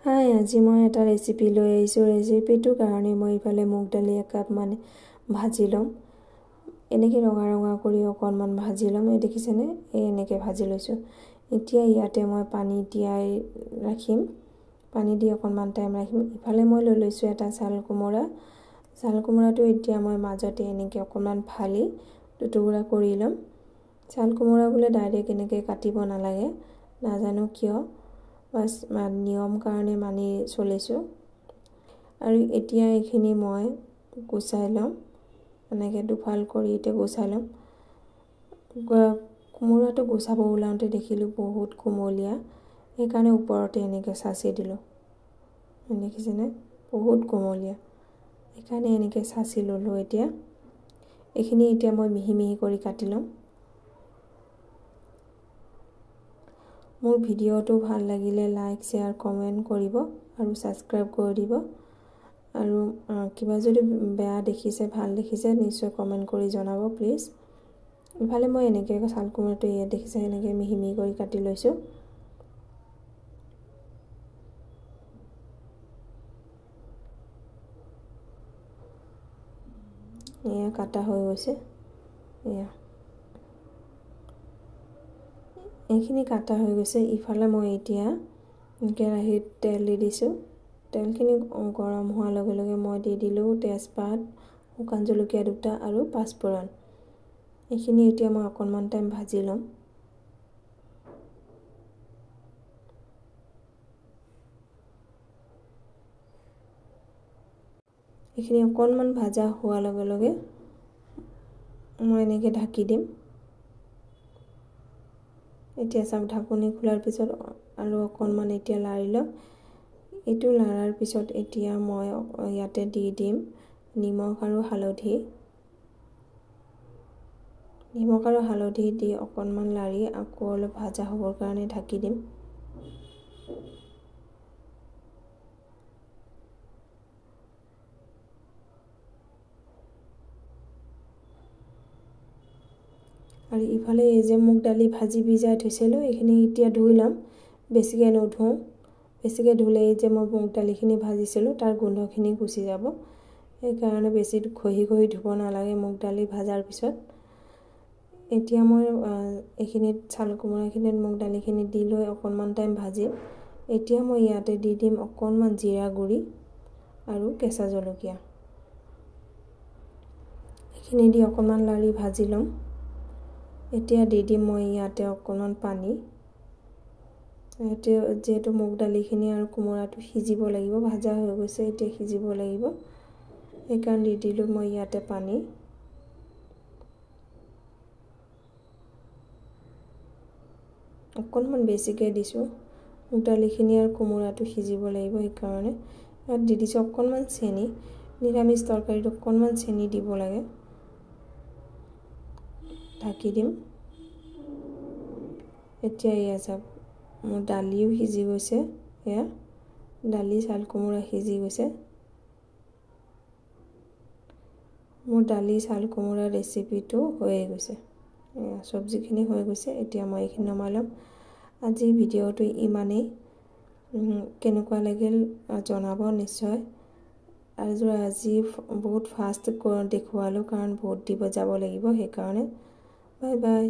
হাই, আজি মই এটা ৰেচিপি লৈ আহিছোঁ। ৰেচিপিটোৰ কাৰণে মই ইফালে মুগ দালি 1 কাপ মান ভাজি ল'ম। এনেকৈ ৰঙা ৰঙা কৰি অকণমান ভাজি ল'ম। এই দেখিছেনে, এনেকৈ ভাজি লৈছোঁ। এতিয়া ইয়াতে মই পানী তিয়াই ৰাখিম। পানী দি অকণমান টাইম ৰাখিম। ইফালে মই লৈ লৈছোঁ এটা চাল কোমোৰা। চাল কোমোৰাটো এতিয়া মই মাজতে এনেকৈ অকণমান ফালি টুকুৰা কৰি ল'ম। চাল কোমোৰা বোলে ডাইৰেক্ট এনেকৈ কাটিব নালাগে, নাজানো কিয়, বাছ নিয়ম কাৰণে মানি চলিছোঁ। আৰু এতিয়া এইখিনি মই গুচাই ল'ম। এনেকৈ দুফাল কৰি এতিয়া গুচাই ল'ম। কোমোৰাটো গুচাব ওলাওঁতে দেখিলোঁ বহুত কোমলীয়া, সেইকাৰণে ওপৰতে এনেকৈ চাচি দিলোঁ। দেখিছেনে, বহুত কোমলীয়া, সেইকাৰণে এনেকৈ চাচি ল'লোঁ। এতিয়া এইখিনি এতিয়া মই মিহি মিহি কৰি কাটি ল'ম। মোৰ ভিডিঅ'টো ভাল লাগিলে লাইক, শ্বেয়াৰ, কমেণ্ট কৰিব আৰু ছাবস্ক্ৰাইব কৰি দিব। আৰু কিবা যদি বেয়া দেখিছে, ভাল দেখিছে, নিশ্চয় কমেণ্ট কৰি জনাব প্লিজ। ইফালে মই এনেকৈ চাল কোমোৰাটো ইয়াত দেখিছে এনেকৈ মিহি মিহি কৰি কাটি লৈছোঁ। এয়া কাটা হৈ গৈছে। এয়া এইখিনি কাটা হৈ গৈছে। ইফালে মই এতিয়া কেৰাহীত তেল দি দিছোঁ। তেলখিনি গৰম হোৱাৰ লগে লগে মই দি দিলোঁ তেজপাত, শুকান জলকীয়া 2টা আৰু পাঁচফোৰণ। এইখিনি এতিয়া মই অকণমান টাইম ভাজি ল'ম। এইখিনি অকণমান ভাজা হোৱাৰ লগে লগে মই এনেকৈ ঢাকি দিম। এতিয়া চাওক, ঢাকনি খোলাৰ পিছত আৰু অকণমান এতিয়া লাৰি ল'ম। এইটো লাৰাৰ পিছত এতিয়া মই ইয়াতে দি দিম নিমখ আৰু হালধি। নিমখ আৰু হালধি দি অকণমান লাৰি আকৌ অলপ ভাজা হ'বৰ কাৰণে ঢাকি দিম। আৰু ইফালে এই যে মুগ দালি ভাজি ভিজাই থৈছিলোঁ, এইখিনি এতিয়া ধুই ল'ম। বেছিকৈ নুধুওঁ, বেছিকৈ ধুলে এই যে মই মুগ দালিখিনি ভাজিছিলোঁ তাৰ গোন্ধখিনি গুচি যাব। সেইকাৰণে বেছি ঘঁহি ঘঁহি ধুব নালাগে মুগ দালি ভাজাৰ পিছত। এতিয়া মই এইখিনিত চাল কোমোৰাখিনিত মুগ দালিখিনি দি লৈ অকণমান টাইম ভাজিম। এতিয়া মই ইয়াতে দি দিম অকণমান জিৰা গুড়ি আৰু কেঁচা জলকীয়া। এইখিনি দি অকণমান লাৰি ভাজি ল'ম। এতিয়া দি দিম মই ইয়াতে অকণমান পানী। যিহেতু মুগ দালিখিনি আৰু কোমোৰাটো সিজিব লাগিব, ভাজা হৈ গৈছে, এতিয়া সিজিব লাগিব, সেইকাৰণে দি দিলোঁ মই ইয়াতে পানী। অকণমান বেছিকৈ দিছোঁ, মুগ দালিখিনি আৰু কোমোৰাটো সিজিব লাগিব, সেইকাৰণে ইয়াত দি দিছোঁ অকণমান চেনি। নিৰামিষ তৰকাৰীত অকণমান চেনি দিব লাগে। ঢাকি দিম। এতিয়া এয়া চাওক, মোৰ দালিও সিজি গৈছে। এয়া দালি, চাল কোমোৰা সিজি গৈছে। মোৰ দালি, চাল কোমোৰা ৰেচিপিটো হৈয়ে গৈছে। চব্জিখিনি হৈ গৈছে। এতিয়া মই এইখিনি নমাই ল'ম। আজি ভিডিঅ'টো ইমানেই। কেনেকুৱা লাগিল জনাব নিশ্চয়। আৰু আজি বহুত ফাষ্ট দেখুৱালোঁ কাৰণ ভোট দিব যাব লাগিব, সেইকাৰণে। Bye bye.